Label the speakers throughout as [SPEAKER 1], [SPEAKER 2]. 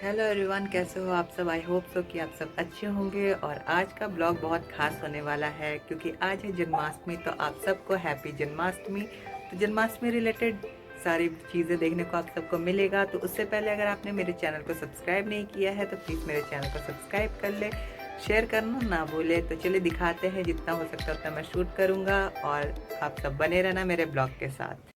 [SPEAKER 1] Hello everyone, कैसे हो आप सब। आई होप सो कि आप सब अच्छे होंगे। और आज का ब्लॉग बहुत खास होने वाला है क्योंकि आज है जन्माष्टमी। तो आप सबको हैप्पी जन्माष्टमी। तो जन्माष्टमी रिलेटेड सारी चीज़ें देखने को आप सबको मिलेगा। तो उससे पहले अगर आपने मेरे चैनल को सब्सक्राइब नहीं किया है तो प्लीज़ मेरे चैनल को सब्सक्राइब कर ले, शेयर करना ना भूले। तो चलिए दिखाते हैं, जितना हो सकता है उतना मैं शूट करूँगा और आप सब बने रहना मेरे ब्लॉग के साथ।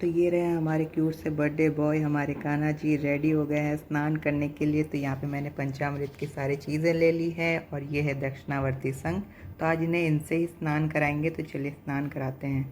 [SPEAKER 1] तो ये रहे हमारे क्यूट से बर्थडे बॉय, हमारे कान्हा जी रेडी हो गए हैं स्नान करने के लिए। तो यहाँ पे मैंने पंचामृत की सारी चीज़ें ले ली है और ये है दक्षिणावर्ती संघ। तो आज इन्हें इनसे ही स्नान कराएंगे। तो चलिए स्नान कराते हैं।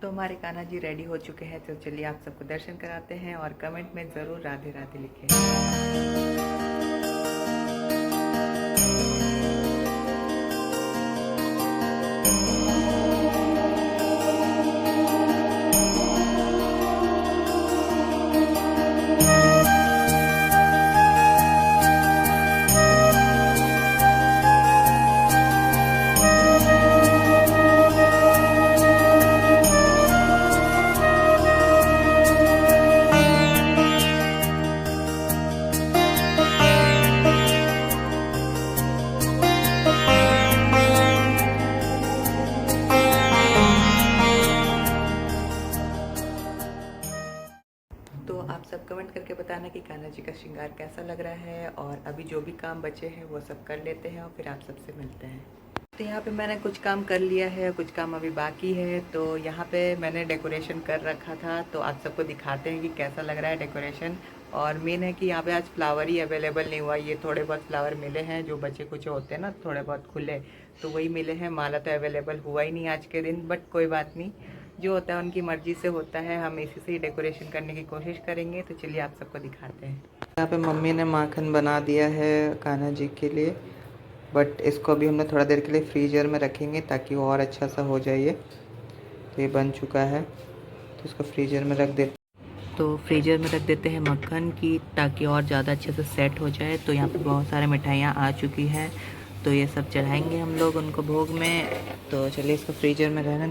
[SPEAKER 1] तो हमारे कान्हा जी रेडी हो चुके हैं। तो चलिए आप सबको दर्शन कराते हैं और कमेंट में ज़रूर राधे राधे लिखें। तो आप सब कमेंट करके बताना कि कान्हा जी का श्रृंगार कैसा लग रहा है। और अभी जो भी काम बचे हैं वो सब कर लेते हैं और फिर आप सबसे मिलते हैं। तो यहाँ पे मैंने कुछ काम कर लिया है, कुछ काम अभी बाकी है। तो यहाँ पे मैंने डेकोरेशन कर रखा था, तो आप सबको दिखाते हैं कि कैसा लग रहा है डेकोरेशन। और मेन है कि यहाँ पे आज फ्लावर ही अवेलेबल नहीं हुआ। ये थोड़े बहुत फ्लावर मिले हैं, जो बचे कुछ होते हैं ना थोड़े बहुत खुले, तो वही मिले हैं। माला तो अवेलेबल हुआ ही नहीं आज के दिन, बट कोई बात नहीं, जो होता है उनकी मर्ज़ी से होता है। हम इसी से ही डेकोरेशन करने की कोशिश करेंगे। तो चलिए आप सबको दिखाते हैं। यहाँ पे मम्मी ने माखन बना दिया है कान्हा जी के लिए, बट इसको अभी हमने थोड़ा देर के लिए फ्रीज़र में रखेंगे ताकि वो और अच्छा सा हो जाए। तो ये बन चुका है, तो इसको फ्रीज़र में रख देते। तो फ्रीज़र में रख देते हैं मक्खन की, ताकि और ज़्यादा अच्छे से सेट हो जाए। तो यहाँ पे बहुत सारे मिठाइयाँ आ चुकी हैं, तो ये सब चढ़ाएंगे हम लोग उनको भोग में। तो चलिए इसको फ्रीज़र में रहने।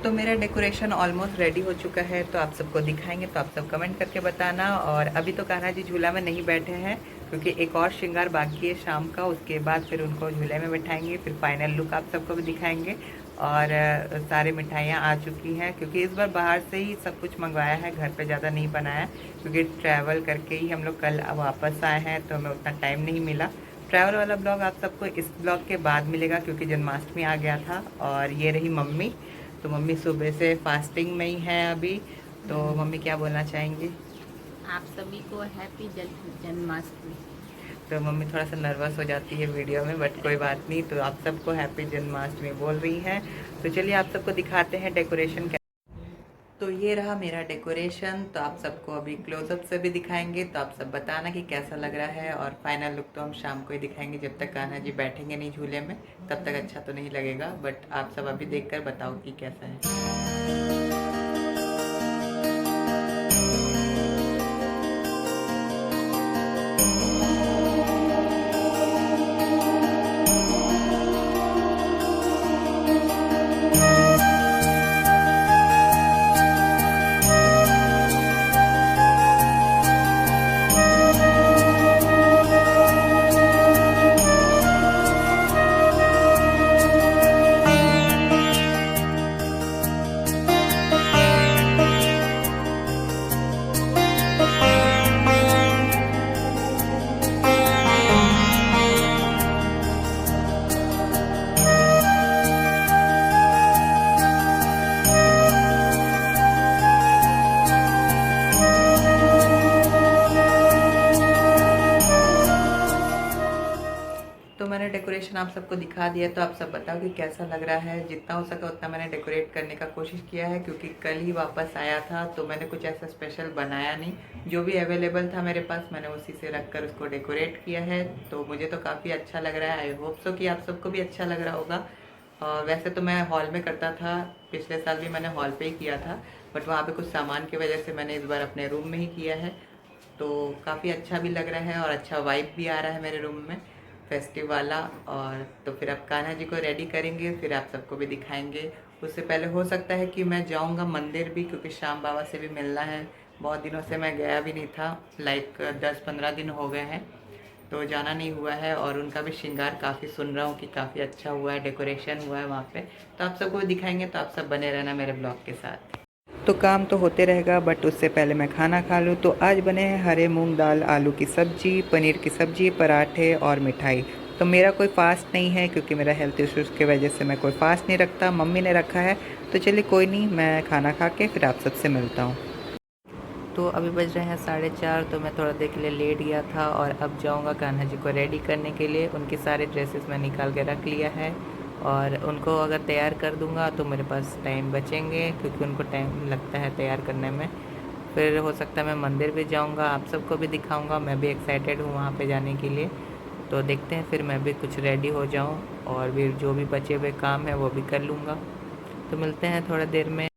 [SPEAKER 1] तो मेरा डेकोरेशन ऑलमोस्ट रेडी हो चुका है, तो आप सबको दिखाएंगे। तो आप सब कमेंट करके बताना। और अभी तो कान्हा जी झूला में नहीं बैठे हैं क्योंकि एक और श्रृंगार बाकी है शाम का। उसके बाद फिर उनको झूले में बैठाएंगे, फिर फाइनल लुक आप सबको भी दिखाएंगे। और सारी मिठाइयाँ आ चुकी हैं क्योंकि इस बार बाहर से ही सब कुछ मंगवाया है, घर पे ज़्यादा नहीं बनाया क्योंकि ट्रैवल करके ही हम लोग कल वापस आए हैं, तो हमें उतना टाइम नहीं मिला। ट्रैवल वाला ब्लॉग आप सबको इस ब्लॉग के बाद मिलेगा क्योंकि जन्माष्टमी आ गया था। और ये रही मम्मी। तो मम्मी सुबह से फास्टिंग में ही है अभी। तो मम्मी क्या बोलना चाहेंगी?
[SPEAKER 2] आप सभी को हैप्पी जन्माष्टमी।
[SPEAKER 1] तो मम्मी थोड़ा सा नर्वस हो जाती है वीडियो में, बट कोई बात नहीं। तो आप सबको हैप्पी जन्माष्टमी बोल रही हैं। तो चलिए आप सबको दिखाते हैं डेकोरेशन। तो ये रहा मेरा डेकोरेशन। तो आप सबको अभी क्लोजअप से भी दिखाएंगे, तो आप सब बताना कि कैसा लग रहा है। और फाइनल लुक तो हम शाम को ही दिखाएंगे, जब तक कान्हा जी बैठेंगे नहीं झूले में तब तक अच्छा तो नहीं लगेगा। बट आप सब अभी देखकर बताओ कि कैसा है। डेकोरेशन आप सबको दिखा दिया, तो आप सब बताओ कि कैसा लग रहा है। जितना हो सका उतना मैंने डेकोरेट करने का कोशिश किया है, क्योंकि कल ही वापस आया था तो मैंने कुछ ऐसा स्पेशल बनाया नहीं। जो भी अवेलेबल था मेरे पास मैंने उसी से रख कर उसको डेकोरेट किया है। तो मुझे तो काफ़ी अच्छा लग रहा है। आई होप सो कि आप सबको भी अच्छा लग रहा होगा। वैसे तो मैं हॉल में करता था, पिछले साल भी मैंने हॉल पे ही किया था, बट वहाँ पे कुछ सामान की वजह से मैंने इस बार अपने रूम में ही किया है। तो काफ़ी अच्छा भी लग रहा है और अच्छा वाइब भी आ रहा है मेरे रूम में, फेस्टिव वाला। और तो फिर अब कान्हा जी को रेडी करेंगे, फिर आप सबको भी दिखाएंगे। उससे पहले हो सकता है कि मैं जाऊंगा मंदिर भी, क्योंकि श्याम बाबा से भी मिलना है। बहुत दिनों से मैं गया भी नहीं था, लाइक 10-15 दिन हो गए हैं, तो जाना नहीं हुआ है। और उनका भी श्रृंगार काफ़ी सुन रहा हूँ कि काफ़ी अच्छा हुआ है, डेकोरेशन हुआ है वहाँ पे। तो आप सबको भी दिखाएंगे, तो आप सब बने रहना मेरे ब्लॉग के साथ। तो काम तो होते रहेगा, बट उससे पहले मैं खाना खा लूँ। तो आज बने हैं हरे मूंग दाल, आलू की सब्जी, पनीर की सब्जी, पराठे और मिठाई। तो मेरा कोई फास्ट नहीं है, क्योंकि मेरा हेल्थ इश्यूज़ की वजह से मैं कोई फास्ट नहीं रखता, मम्मी ने रखा है। तो चलिए कोई नहीं, मैं खाना खा के फिर आप सबसे मिलता हूँ। तो अभी बज रहे हैं 4:30, तो मैं थोड़ा देर के लिए लेट गया था और अब जाऊंगा कान्हा जी को रेडी करने के लिए। उनके सारे ड्रेसेस मैं निकाल के रख लिया है, और उनको अगर तैयार कर दूंगा तो मेरे पास टाइम बचेंगे, क्योंकि उनको टाइम लगता है तैयार करने में। फिर हो सकता है मैं मंदिर भी जाऊंगा, आप सबको भी दिखाऊंगा। मैं भी एक्साइटेड हूँ वहाँ पे जाने के लिए। तो देखते हैं, फिर मैं भी कुछ रेडी हो जाऊँ और भी जो भी बचे हुए काम है वो भी कर लूँगा। तो मिलते हैं थोड़ा देर में।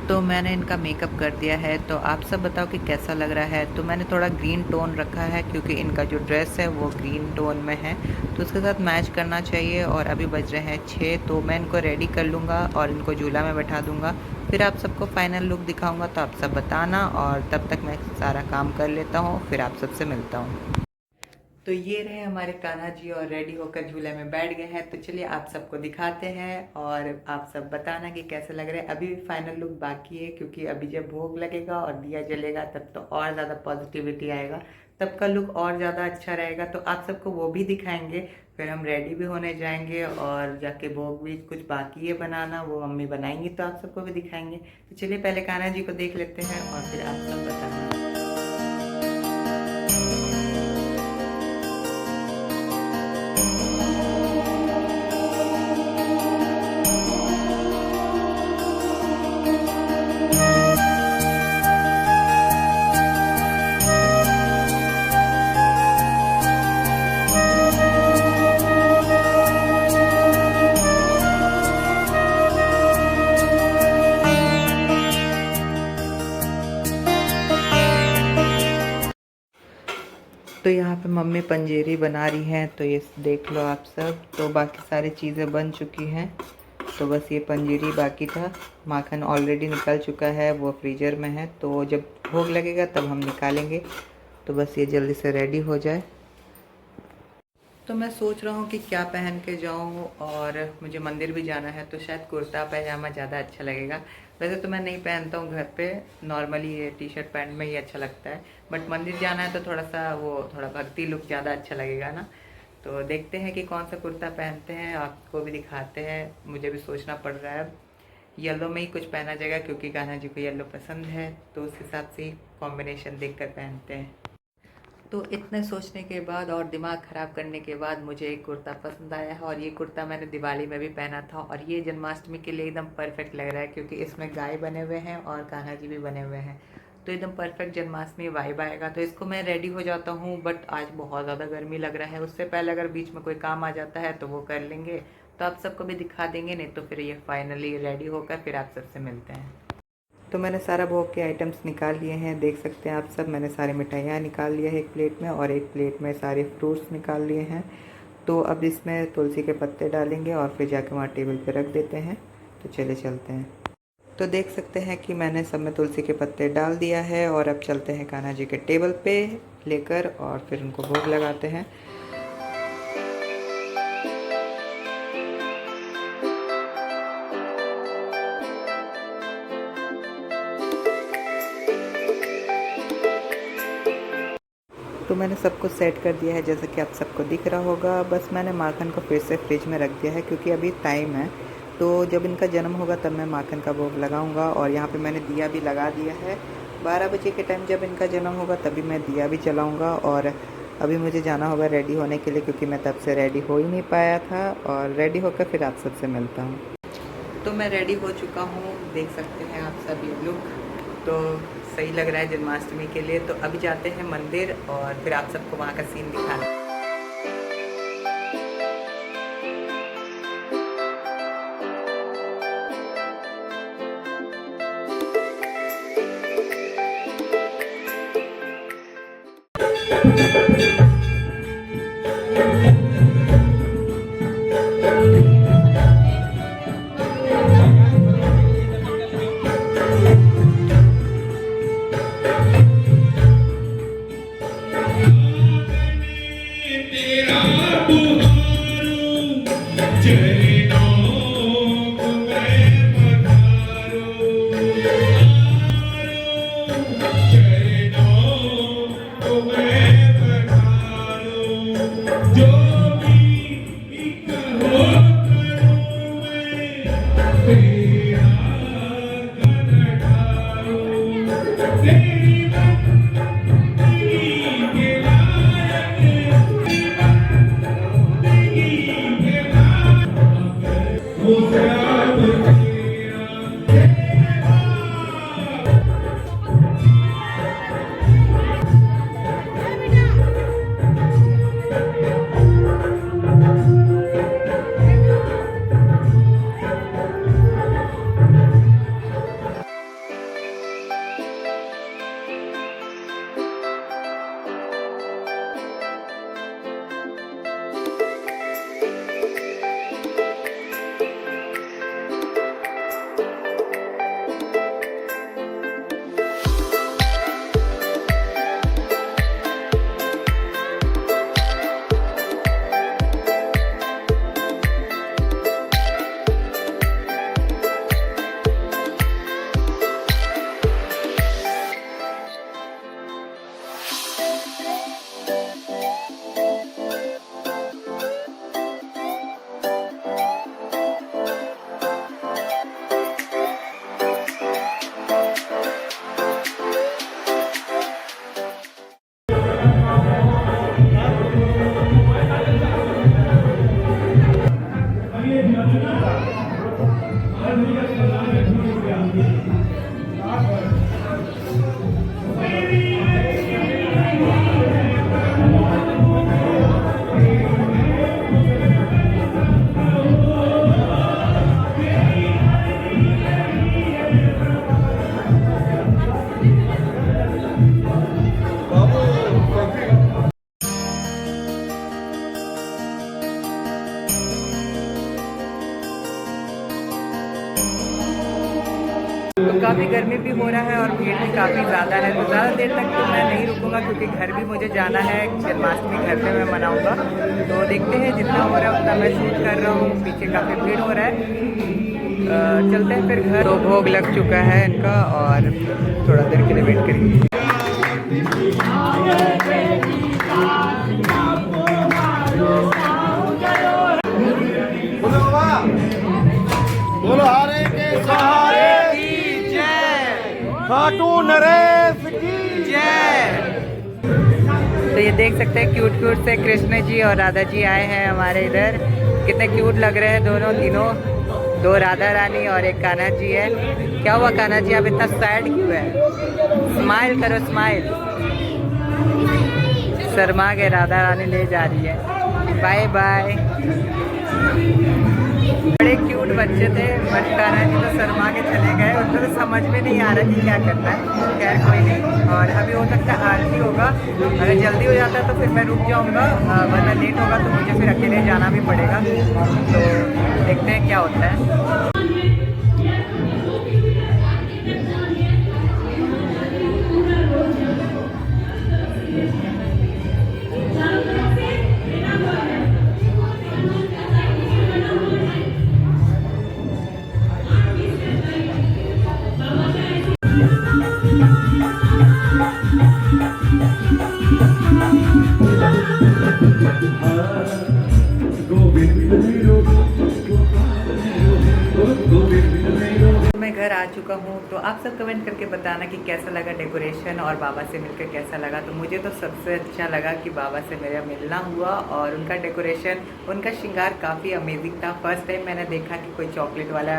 [SPEAKER 1] तो मैंने इनका मेकअप कर दिया है, तो आप सब बताओ कि कैसा लग रहा है। तो मैंने थोड़ा ग्रीन टोन रखा है, क्योंकि इनका जो ड्रेस है वो ग्रीन टोन में है, तो उसके साथ मैच करना चाहिए। और अभी बज रहे हैं 6, तो मैं इनको रेडी कर लूँगा और इनको झूला में बैठा दूँगा। फिर आप सबको फाइनल लुक दिखाऊँगा, तो आप सब बताना। और तब तक मैं सारा काम कर लेता हूँ, फिर आप सबसे मिलता हूँ। तो ये रहे हमारे कान्हा जी, और रेडी होकर झूले में बैठ गए हैं। तो चलिए आप सबको दिखाते हैं और आप सब बताना कि कैसे लग रहे हैं। अभी फाइनल लुक बाकी है, क्योंकि अभी जब भोग लगेगा और दिया जलेगा तब तो और ज़्यादा पॉजिटिविटी आएगा, तब का लुक और ज़्यादा अच्छा रहेगा। तो आप सबको वो भी दिखाएंगे। फिर हम रेडी भी होने जाएंगे, और जाके भोग भी कुछ बाकी है बनाना, वो मम्मी बनाएंगी, तो आप सबको भी दिखाएंगे। तो चलिए पहले कान्हा जी को देख लेते हैं और फिर आप सब बताना। तो यहाँ पे मम्मी पंजेरी बना रही हैं, तो ये देख लो आप सब। तो बाकी सारी चीज़ें बन चुकी हैं, तो बस ये पंजेरी बाकी था। माखन ऑलरेडी निकल चुका है, वो फ्रीजर में है, तो जब भोग लगेगा तब हम निकालेंगे। तो बस ये जल्दी से रेडी हो जाए। तो मैं सोच रहा हूँ कि क्या पहन के जाऊँ, और मुझे मंदिर भी जाना है, तो शायद कुर्ता पैजामा ज़्यादा अच्छा लगेगा। वैसे तो मैं नहीं पहनता हूँ घर पे, नॉर्मली ये टी शर्ट पैंट में ही अच्छा लगता है, बट मंदिर जाना है तो थोड़ा सा वो थोड़ा भक्ति लुक ज़्यादा अच्छा लगेगा ना। तो देखते हैं कि कौन सा कुर्ता पहनते हैं, आपको भी दिखाते हैं। मुझे भी सोचना पड़ रहा है। येलो में ही कुछ पहना जाएगा, क्योंकि कान्हा जी को येलो पसंद है, तो उस हिसाब से ही कॉम्बिनेशन देख कर पहनते हैं। तो इतने सोचने के बाद और दिमाग ख़राब करने के बाद मुझे एक कुर्ता पसंद आया है, और ये कुर्ता मैंने दिवाली में भी पहना था, और ये जन्माष्टमी के लिए एकदम परफेक्ट लग रहा है, क्योंकि इसमें गाय बने हुए हैं और कान्हा जी भी बने हुए हैं। तो एकदम परफेक्ट जन्माष्टमी वाइब आएगा। तो इसको मैं रेडी हो जाता हूँ, बट आज बहुत ज़्यादा गर्मी लग रहा है। उससे पहले अगर बीच में कोई काम आ जाता है तो वो कर लेंगे, तो आप सबको भी दिखा देंगे। नहीं तो फिर ये फाइनली रेडी होकर फिर आप सबसे मिलते हैं। तो मैंने सारा भोग के आइटम्स निकाल लिए हैं, देख सकते हैं आप सब। मैंने सारी मिठाइयाँ निकाल लिया है एक प्लेट में, और एक प्लेट में सारे फ्रूट्स निकाल लिए हैं। तो अब इसमें तुलसी के पत्ते डालेंगे और फिर जाके वहाँ टेबल पे रख देते हैं। तो चले चलते हैं। तो देख सकते हैं कि मैंने सब में तुलसी के पत्ते डाल दिया है, और अब चलते हैं कान्हा जी के टेबल पे लेकर, और फिर उनको भोग लगाते हैं। तो मैंने सब कुछ सेट कर दिया है, जैसा कि आप सबको दिख रहा होगा। बस मैंने माखन को फिर से फ्रिज में रख दिया है, क्योंकि अभी टाइम है। तो जब इनका जन्म होगा तब मैं माखन का भोग लगाऊंगा। और यहाँ पे मैंने दिया भी लगा दिया है। 12 बजे के टाइम जब इनका जन्म होगा तभी मैं दिया भी जलाऊंगा। और अभी मुझे जाना होगा रेडी होने के लिए, क्योंकि मैं तब से रेडी हो ही नहीं पाया था। और रेडी होकर फिर आप सबसे मिलता हूँ। तो मैं रेडी हो चुका हूँ, देख सकते हैं आप सभी लुक तो सही लग रहा है जन्माष्टमी के लिए। तो अभी जाते हैं मंदिर और फिर आप सबको वहाँ का सीन दिखाना। तो काफ़ी गर्मी भी हो रहा है और भीड़ भी काफ़ी ज़्यादा है। तो ज़्यादा देर तक तो मैं नहीं रुकूंगा, क्योंकि घर भी मुझे जाना है। जन्माष्टमी घर पे मैं मनाऊंगा। तो देखते हैं, जितना हो रहा है उतना मैं शूट कर रहा हूँ। पीछे काफ़ी भीड़ हो रहा है। चलते हैं फिर घर। तो भोग लग चुका है इनका और थोड़ा देर के लिए वेट करेंगे।
[SPEAKER 3] बोलो हारे के सहारे
[SPEAKER 1] की जय,
[SPEAKER 3] खाटू नरेश की
[SPEAKER 1] जय। तो ये देख सकते हैं क्यूट क्यूट से कृष्ण जी और राधा जी आए हैं हमारे इधर। कितने क्यूट लग रहे हैं दोनों तीनों। दो राधा रानी और एक कान्हा जी है। क्या हुआ कान्हा जी, आप इतना सैड क्यों है? स्माइल करो, स्माइल। शर्मा के राधा रानी ले जा रही है। Bye bye. बड़े क्यूट बच्चे थे, बट कान्हा जी तो शर्मा के चले गए। उनको तो समझ में नहीं आ रहा कि क्या करना है। खैर कोई नहीं। और अभी हो सकता है आरती होगा। अगर जल्दी हो जाता है तो फिर मैं रुक जाऊंगा, वरना लेट होगा तो मुझे फिर अकेले जाना भी पड़ेगा। तो देखते हैं क्या होता है। मैं घर आ चुका हूँ। तो आप सब कमेंट करके बताना कि कैसा लगा डेकोरेशन और बाबा से मिलकर कैसा लगा। तो मुझे तो सबसे अच्छा लगा कि बाबा से मेरा मिलना हुआ और उनका डेकोरेशन, उनका श्रृंगार काफ़ी अमेजिंग था। फर्स्ट टाइम मैंने देखा कि कोई चॉकलेट वाला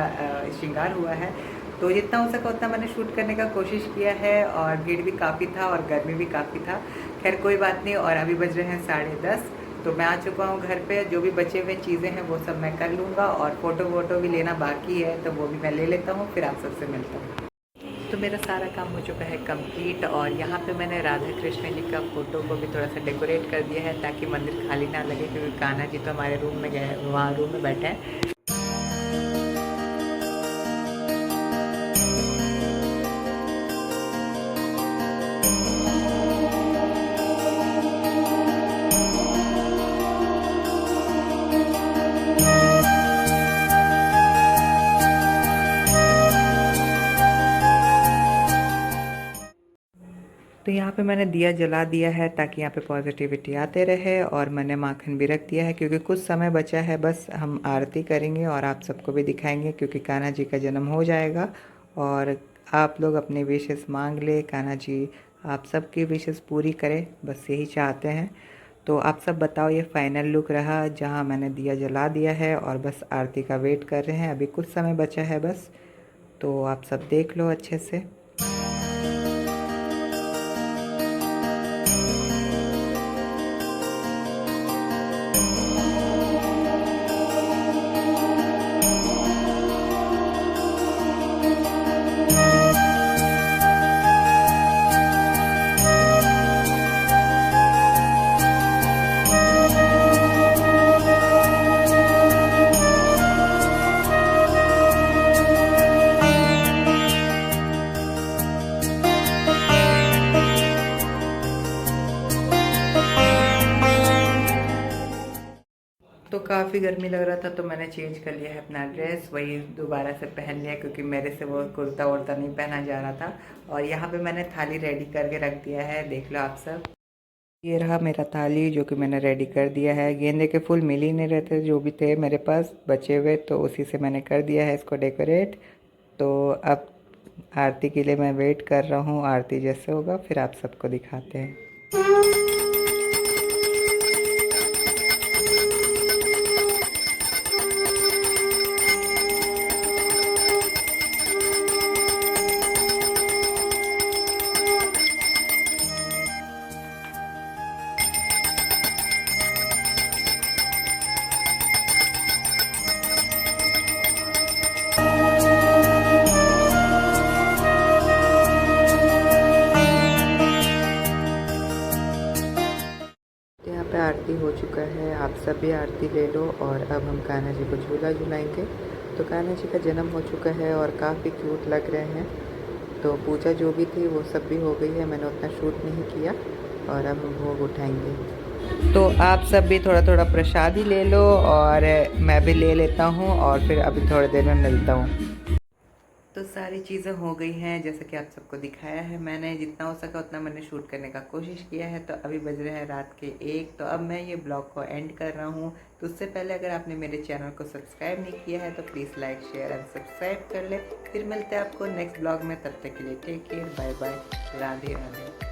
[SPEAKER 1] श्रृंगार हुआ है। तो जितना हो सका उतना मैंने शूट करने का कोशिश किया है और भीड़ भी काफ़ी था और गर्मी भी काफ़ी था। खैर कोई बात नहीं। और अभी बज रहे हैं 10:30। तो मैं आ चुका हूँ घर पे। जो भी बचे हुए चीज़ें हैं वो सब मैं कर लूँगा और फ़ोटो वोटो भी लेना बाकी है तो वो भी मैं ले लेता हूँ, फिर आप सबसे मिलता हूँ। तो मेरा सारा काम हो चुका है कंप्लीट और यहाँ पे मैंने राधा कृष्ण जी का फ़ोटो को भी थोड़ा सा डेकोरेट कर दिया है ताकि मंदिर खाली ना लगे, क्योंकि कान्हा जी तो हमारे रूम में गए, वहाँ रूम में बैठे हैं। तो यहाँ पे मैंने दिया जला दिया है ताकि यहाँ पे पॉजिटिविटी आते रहे और मैंने माखन भी रख दिया है क्योंकि कुछ समय बचा है। बस हम आरती करेंगे और आप सबको भी दिखाएंगे क्योंकि कान्हा जी का जन्म हो जाएगा। और आप लोग अपनी विशेस मांग ले, कान्हा जी आप सबकी विशेस पूरी करें, बस यही चाहते हैं। तो आप सब बताओ, ये फाइनल लुक रहा जहाँ मैंने दिया जला दिया है और बस आरती का वेट कर रहे हैं। अभी कुछ समय बचा है बस, तो आप सब देख लो अच्छे से। तो काफ़ी गर्मी लग रहा था तो मैंने चेंज कर लिया है अपना ड्रेस, वही दोबारा से पहन लिया क्योंकि मेरे से वो कुर्ता वुर्ता नहीं पहना जा रहा था। और यहाँ पे मैंने थाली रेडी करके रख दिया है, देख लो आप सब। ये रहा मेरा थाली जो कि मैंने रेडी कर दिया है। गेंदे के फूल मिल ही नहीं रहे थे, जो भी थे मेरे पास बचे हुए, तो उसी से मैंने कर दिया है इसको डेकोरेट। तो अब आरती के लिए मैं वेट कर रहा हूँ, आरती जैसे होगा फिर आप सबको दिखाते हैं। यहाँ पे आरती हो चुका है, आप सब भी आरती ले लो और अब हम कान्हा जी को झूला झुलाएंगे। तो कान्हा जी का जन्म हो चुका है और काफ़ी क्यूट लग रहे हैं। तो पूजा जो भी थी वो सब भी हो गई है, मैंने उतना शूट नहीं किया और अब हम भोग उठाएंगे। तो आप सब भी थोड़ा थोड़ा प्रसाद ही ले लो और मैं भी ले लेता हूँ और फिर अभी थोड़ी देर में मिलता हूँ। तो सारी चीज़ें हो गई हैं जैसे कि आप सबको दिखाया है मैंने, जितना हो सका उतना मैंने शूट करने का कोशिश किया है। तो अभी बज रहे हैं रात के 1। तो अब मैं ये ब्लॉग को एंड कर रहा हूँ। तो उससे पहले अगर आपने मेरे चैनल को सब्सक्राइब नहीं किया है तो please like share and subscribe कर ले। फिर मिलते हैं आपको नेक्स्ट ब्लॉग में, तब तक के लिए take care, bye bye, Radhe Radhe.